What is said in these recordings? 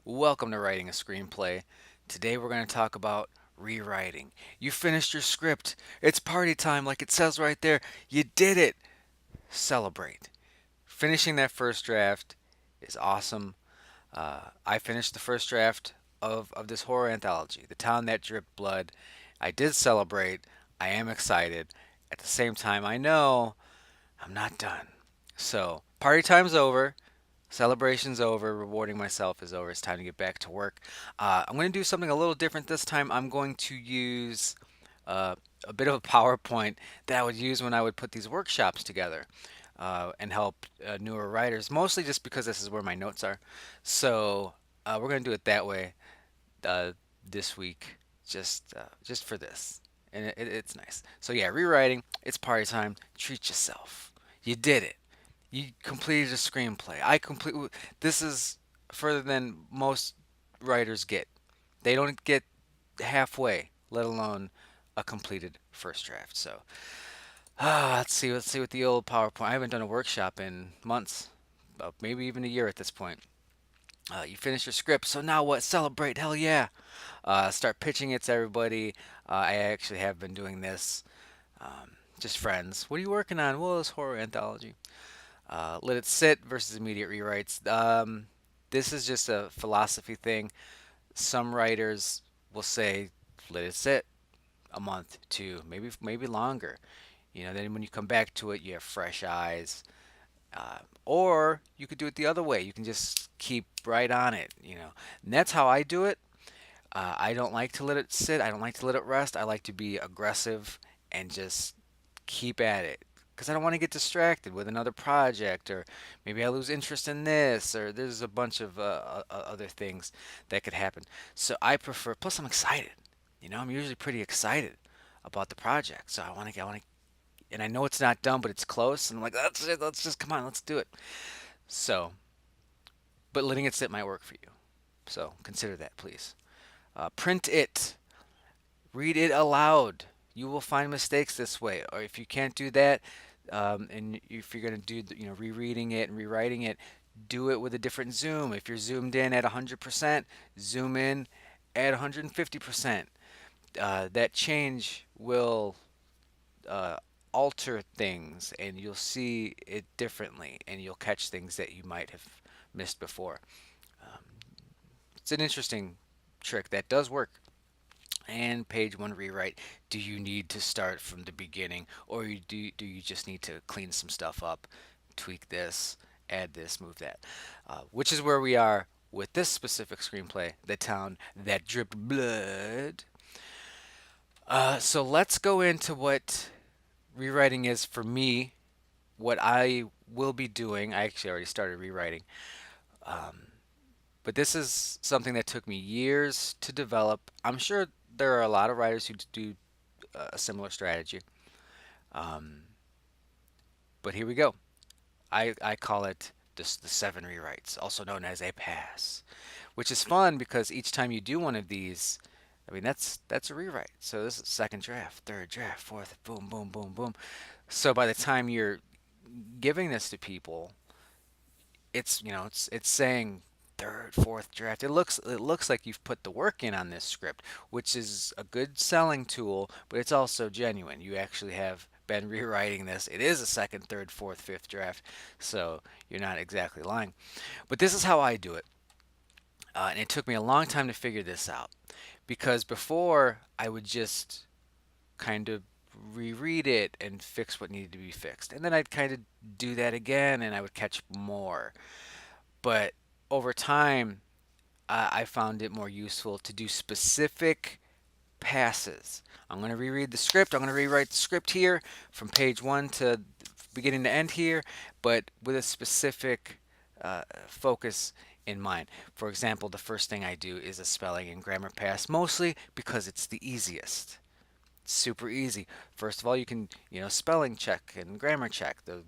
Welcome to Writing a Screenplay. Today we're going to talk about rewriting. You finished your script. It's party time, like it says right there. You did it. Celebrate. Finishing that first draft is awesome. I finished the first draft of this horror anthology, The Town That Dripped Blood. I did celebrate. I am excited. At the same time, I know I'm not done. So, party time's over. Celebration's over. Rewarding myself is over. It's time to get back to work. I'm going to do something a little different this time. I'm going to use uh, a bit of a PowerPoint that I would use when I would put these workshops together and help newer writers, mostly just because this is where my notes are. So we're going to do it that way uh, this week, just for this. And it's nice. So yeah, rewriting. It's party time. Treat yourself. You did it. You completed a screenplay. I complete. This is further than most writers get. They don't get halfway, let alone a completed first draft. So, let's see. Let's see what the old PowerPoint. I haven't done a workshop in months, maybe even a year at this point. You finished your script, so now what? Celebrate! Hell yeah! Start pitching it to everybody. I actually have been doing this. Just friends. What are you working on? Well, this horror anthology. Let it sit versus immediate rewrites. This is just a philosophy thing. Some writers will say, let it sit a month, two, maybe longer. Then when you come back to it, you have fresh eyes. Or you could do it the other way. You can just keep right on it. And that's how I do it. I don't like to let it sit. I don't like to let it rest. I like to be aggressive and just keep at it because I don't want to get distracted with another project, or maybe I lose interest in this, or there's a bunch of other things that could happen. So I prefer. Plus, I'm excited. I'm usually pretty excited about the project, so and I know it's not done, but it's close, and I'm like, let's it. Let's just come on, let's do it. So, but letting it sit might work for you. So consider that, please. Print it. Read it aloud. You will find mistakes this way. Or if you can't do that, and if you're going to do, rereading it and rewriting it, do it with a different zoom. If you're zoomed in at 100%, zoom in at 150%. That change will uh, alter things, and you'll see it differently, and you'll catch things that you might have missed before. Um, it's an interesting trick that does work. And page one rewrite. Do you need to start from the beginning, or do you just need to clean some stuff up, tweak this, add this, move that? Which is where we are with this specific screenplay, The Town That Dripped Blood. So let's go into what rewriting is for me, what I will be doing. I actually already started rewriting. Um, but this is something that took me years to develop. I'm sure there are a lot of writers who do a similar strategy. Um, but here we go. I call it the seven rewrites, also known as a pass, which is fun because each time you do one of these, I mean that's a rewrite. So this is second draft, third draft, fourth, boom, boom, boom, boom. So by the time you're giving this to people, it's saying third, fourth draft. It looks like you've put the work in on this script, which is a good selling tool, but it's also genuine. You actually have been rewriting this. It is a second, third, fourth, fifth draft, so you're not exactly lying. But this is how I do it, and it took me a long time to figure this out because before I would just kind of reread it and fix what needed to be fixed, and then I'd kind of do that again, and I would catch more. But over time, I found it more useful to do specific passes. I'm going to reread the script. I'm going to rewrite the script here from page one to beginning to end here, but with a specific focus in mind. For example, the first thing I do is a spelling and grammar pass, mostly because it's the easiest. It's super easy. First of all, you can, spelling check and grammar check. The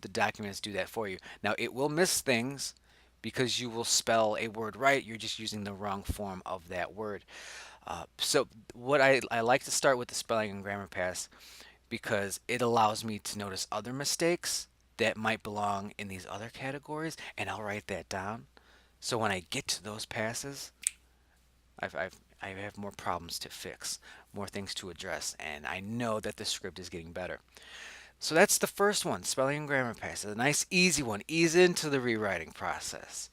documents do that for you. Now, it will miss things because you will spell a word right. You're just using the wrong form of that word. So what I like to start with the spelling and grammar pass because it allows me to notice other mistakes that might belong in these other categories, and I'll write that down. So when I get to those passes, I have more problems to fix, more things to address, and I know that the script is getting better. So that's the first one, spelling and grammar passes. A nice, easy one. Ease into the rewriting process.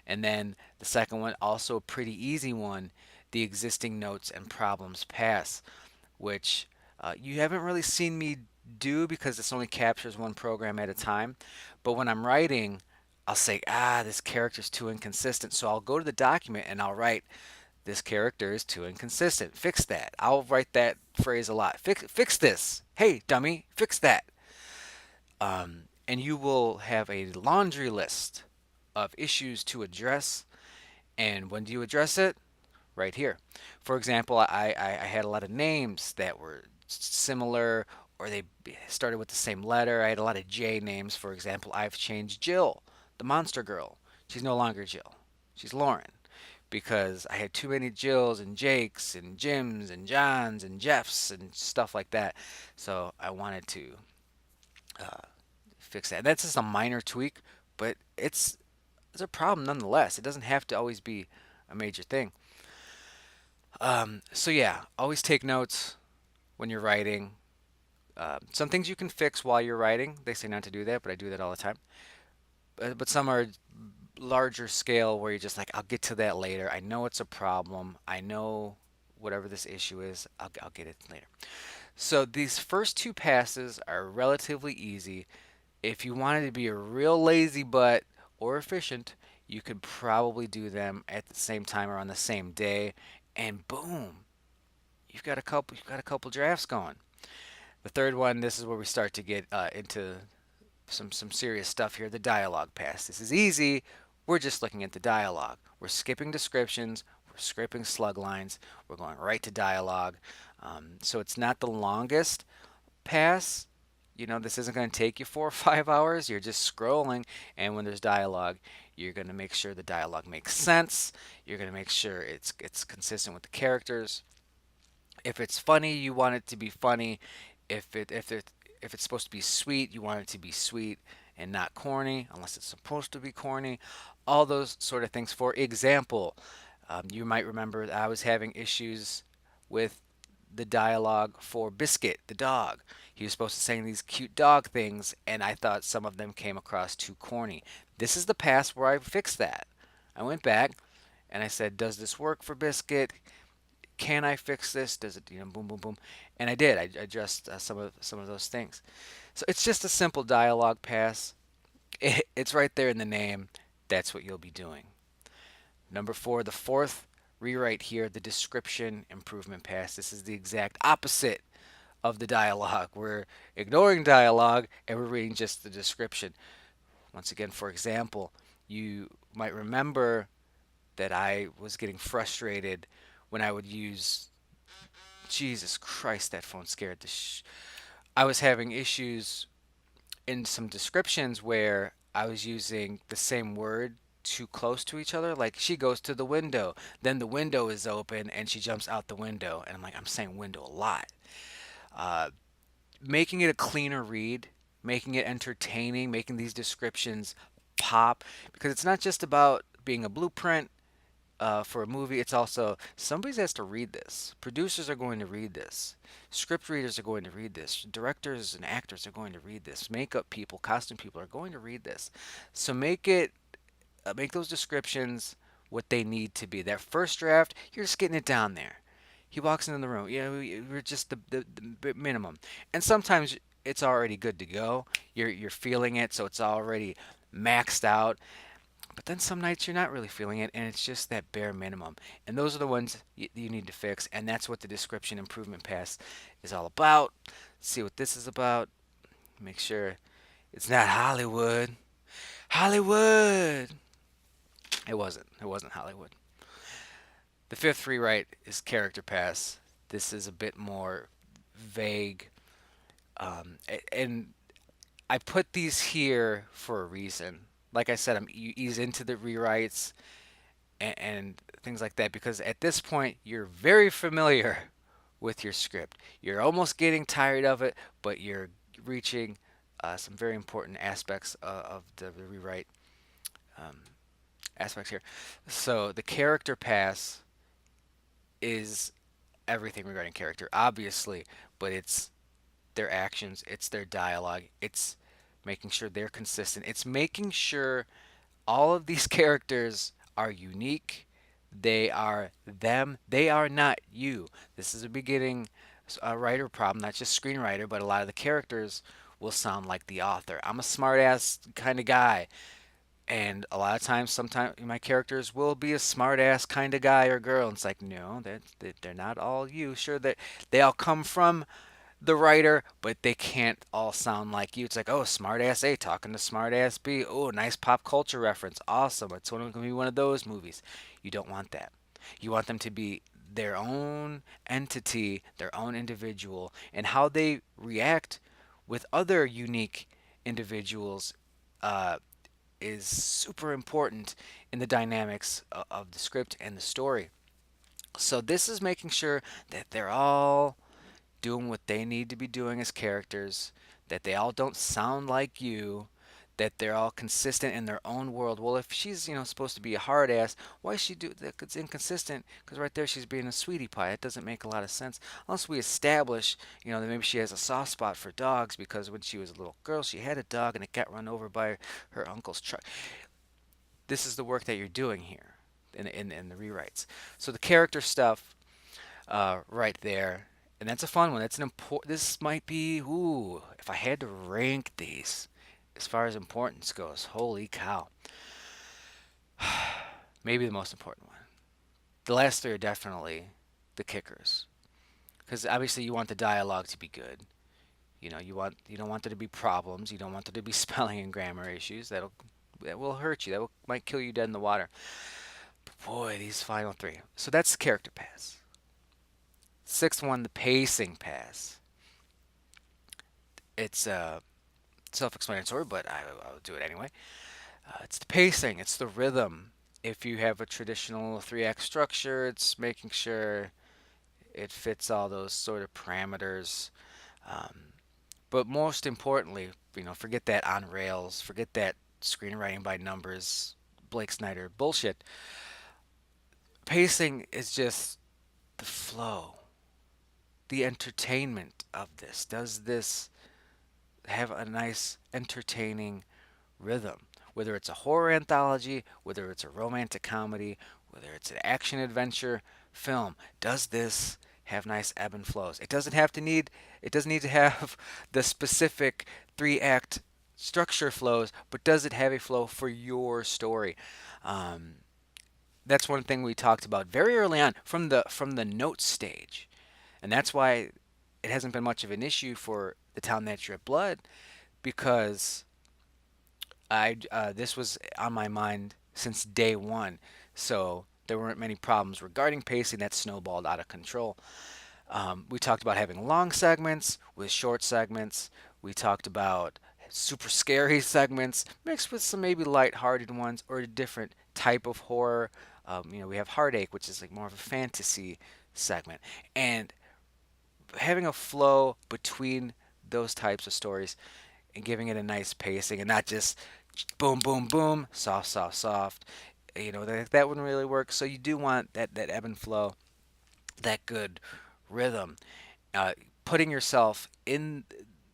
And then the second one, also a pretty easy one, the existing notes and problems pass, which you haven't really seen me do because this only captures one program at a time. But when I'm writing, I'll say, this character's too inconsistent. So I'll go to the document and I'll write, this character is too inconsistent. Fix that. I'll write that phrase a lot. Fix this. Hey, dummy, fix that. And you will have a laundry list of issues to address. And when do you address it? Right here. For example, I had a lot of names that were similar or they started with the same letter. I had a lot of J names. For example, I've changed Jill, the monster girl. She's no longer Jill. She's Lauren because I had too many Jills and Jakes and Jims and Johns and Jeffs and stuff like that. So I wanted to uh, fix that. And that's just a minor tweak, but it's a problem nonetheless. It doesn't have to always be a major thing. So yeah, always take notes when you're writing. Some things you can fix while you're writing. They say not to do that, but I do that all the time. But some are larger scale where you're just like, I'll get to that later. I know it's a problem. I know whatever this issue is. I'll get it later. So these first two passes are relatively easy. If you wanted to be a real lazy butt or efficient, you could probably do them at the same time or on the same day, and boom, you've got a couple drafts going. The third one, this is where we start to get into some serious stuff here. The dialogue pass. This is easy. We're just looking at the dialogue. We're skipping descriptions. We're skipping slug lines. We're going right to dialogue. So it's not the longest pass. This isn't going to take you 4 or 5 hours. You're just scrolling, and when there's dialogue, you're going to make sure the dialogue makes sense. You're going to make sure it's consistent with the characters. If it's funny, you want it to be funny. If it's supposed to be sweet, you want it to be sweet and not corny, unless it's supposed to be corny. All those sort of things. For example, you might remember I was having issues with the dialogue for Biscuit, the dog. He was supposed to say these cute dog things, and I thought some of them came across too corny. This is the past where I fixed that. I went back and I said, "Does this work for Biscuit? Can I fix this? Does it, boom, boom, boom?" And I did. I addressed some of those things. So it's just a simple dialogue pass. It's right there in the name. That's what you'll be doing. Number four, the fourth rewrite here, the description improvement pass. This is the exact opposite of the dialogue. We're ignoring dialogue and we're reading just the description. Once again, for example, you might remember that I was getting frustrated when I would use, Jesus Christ, that phone scared I was having issues in some descriptions where I was using the same word too close to each other. Like she goes to the window, then the window is open and she jumps out the window. And I'm like, I'm saying window a lot. Uh, Making it a cleaner read, making it entertaining, making these descriptions pop, because it's not just about being a blueprint for a movie. It's also somebody has to read this. Producers are going to read this. Script readers are going to read this. Directors and actors are going to read this. Makeup people, costume people are going to read this. So make those descriptions what they need to be. That first draft, you're just getting it down there. He walks into the room. We're just the minimum. And sometimes it's already good to go. You're feeling it, so it's already maxed out. But then some nights you're not really feeling it, and it's just that bare minimum. And those are the ones you need to fix, and that's what the description improvement pass is all about. See what this is about. Make sure it's not Hollywood. Hollywood! It wasn't. It wasn't Hollywood. The fifth rewrite is character pass. This is a bit more vague. And I put these here for a reason. Like I said, you ease into the rewrites and things like that because at this point you're very familiar with your script. You're almost getting tired of it, but you're reaching some very important aspects of the rewrite um, aspects here. So the character pass is everything regarding character, obviously, but it's their actions, it's their dialogue, it's making sure they're consistent. It's making sure all of these characters are unique. They are them. They are not you. This is a beginning writer problem, not just screenwriter, but a lot of the characters will sound like the author. I'm a smartass kind of guy. And a lot of times, sometimes my characters will be a smartass kind of guy or girl. And it's like, no, they're not all you. Sure, that they all come from the writer, but they can't all sound like you. It's like, oh, smartass A talking to smartass B. Oh, nice pop culture reference. Awesome. It's going to be one of those movies. You don't want that. You want them to be their own entity, their own individual, and how they react with other unique individuals uh, is super important in the dynamics of the script and the story. So this is making sure that they're all doing what they need to be doing as characters, that they all don't sound like you, that they're all consistent in their own world. Well, if she's, supposed to be a hard ass, why is she do that? It's inconsistent because right there she's being a sweetie pie. It doesn't make a lot of sense unless we establish, that maybe she has a soft spot for dogs because when she was a little girl, she had a dog and it got run over by her uncle's truck. This is the work that you're doing here in the rewrites. So the character stuff right there. And that's a fun one. That's an important. This might be, ooh, if I had to rank these as far as importance goes, holy cow. Maybe the most important one. The last three are definitely the kickers. Because obviously you want the dialogue to be good. You don't want there to be problems. You don't want there to be spelling and grammar issues. That will hurt you. Might kill you dead in the water. But boy, these final three. So that's the character pass. Sixth one, the pacing pass. It's self-explanatory, but I'll do it anyway. It's the pacing, it's the rhythm. If you have a traditional three-act structure, it's making sure it fits all those sort of parameters. Um, but most importantly, forget that on rails, forget that screenwriting by numbers, Blake Snyder bullshit. Pacing is just the flow, the entertainment of this. Does this have a nice, entertaining rhythm? Whether it's a horror anthology, whether it's a romantic comedy, whether it's an action adventure film, does this have nice ebb and flows? It doesn't need to have the specific three-act structure flows, but does it have a flow for your story? Um, that's one thing we talked about very early on from the note stage, and that's why it hasn't been much of an issue for the town that dripped blood because I this was on my mind since day one, so there weren't many problems regarding pacing that snowballed out of control. We talked about having long segments with short segments. We talked about super scary segments mixed with some maybe light-hearted ones or a different type of horror. We have Heartache, which is like more of a fantasy segment, and having a flow between those types of stories and giving it a nice pacing and not just boom, boom, boom, soft, soft, soft. That wouldn't really work. So you do want that ebb and flow, that good rhythm. Uh, Putting yourself in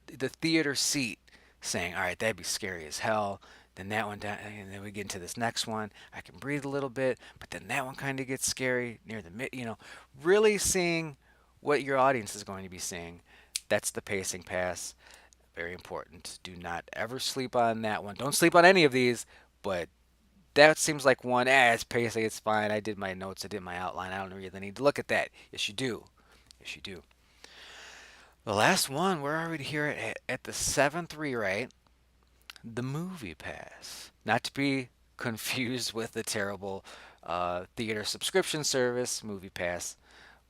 the theater seat, saying, "All right, that'd be scary as hell." Then that one, and then we get into this next one. I can breathe a little bit, but then that one kind of gets scary near the mid. Really seeing what your audience is going to be seeing. That's the pacing pass. Very important. Do not ever sleep on that one. Don't sleep on any of these, but that seems like one. It's pacing. It's fine. I did my notes. I did my outline. I don't really need to look at that. Yes, you do. Yes, you do. The last one, we're already here at the seventh rewrite, the movie pass. Not to be confused with the terrible theater subscription service, Movie Pass,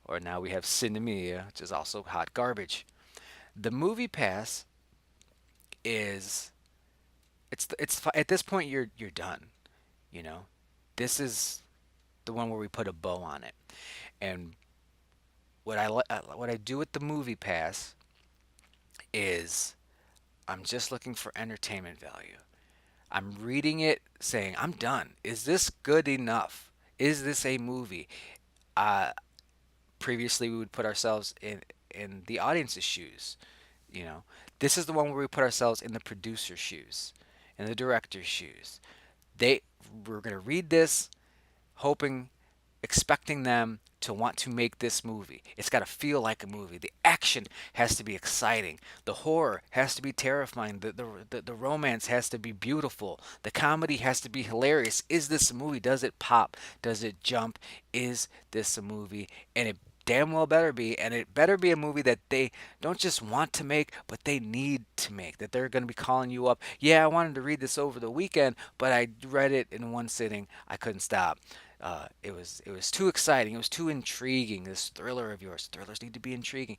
or now we have Cinemia, which is also hot garbage. The movie pass is at this point you're done. You know, this is the one where we put a bow on it. And what I do with the movie pass is I'm just looking for entertainment value. I'm reading it saying, I'm done. Is this good enough? Is this a movie? Uh, Previously, we would put ourselves in the audience's shoes. You know, this is the one where we put ourselves in the producer's shoes, in the director's shoes. They We're gonna read this, hoping, expecting them to want to make this movie. It's got to feel like a movie. The action has to be exciting. The horror has to be terrifying. The romance has to be beautiful. The comedy has to be hilarious. Is this a movie? Does it pop? Does it jump? Is this a movie? And it damn well better be. And it better be a movie that they don't just want to make, but they need to make. That they're going to be calling you up. Yeah, I wanted to read this over the weekend, but I read it in one sitting. I couldn't stop. It was too exciting. It was too intriguing. This thriller of yours. Thrillers need to be intriguing.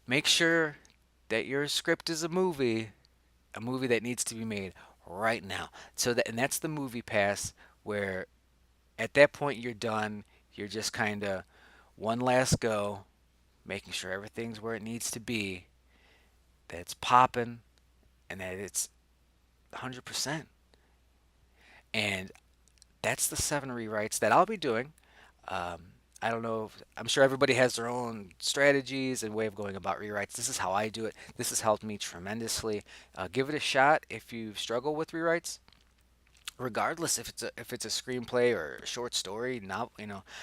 Make sure that your script is a movie that needs to be made right now. And that's the movie pass, where at that point you're done. You're just kind of one last go, making sure everything's where it needs to be, that it's popping, and that it's 100%. And that's the 7 rewrites that I'll be doing. Um, I don't know. I'm sure everybody has their own strategies and way of going about rewrites. This is how I do it. This has helped me tremendously. Give it a shot if you struggle with rewrites. Regardless if it's a screenplay or a short story, not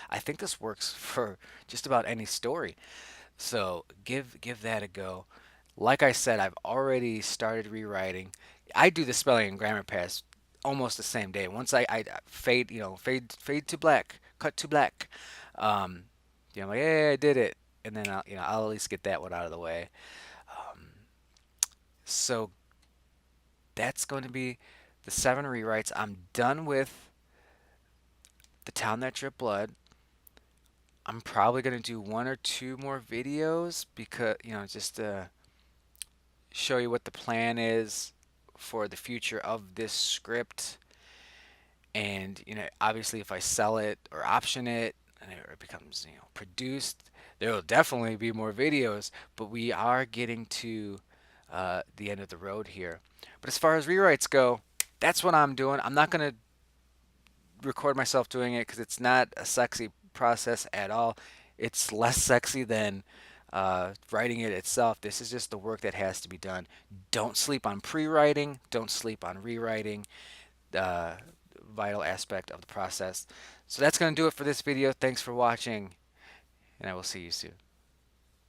I think this works for just about any story. So give that a go. Like I said, I've already started rewriting. I do the spelling and grammar pass almost the same day. Once I fade, fade to black, cut to black. Um, I'm like, yeah, I did it, and then I'll at least get that one out of the way. Um, so that's going to be the 7 rewrites. I'm done with the town that dripped blood. I'm probably going to do one or two more videos because just show you what the plan is for the future of this script. And obviously, if I sell it or option it, and it becomes produced, there will definitely be more videos. But we are getting to the end of the road here. But as far as rewrites go, that's what I'm doing. I'm not gonna record myself doing it because it's not a sexy process at all. It's less sexy than writing it itself. This is just the work that has to be done. Don't sleep on pre-writing. Don't sleep on rewriting. Uh, Vital aspect of the process. So that's going to do it for this video. Thanks for watching, and I will see you soon.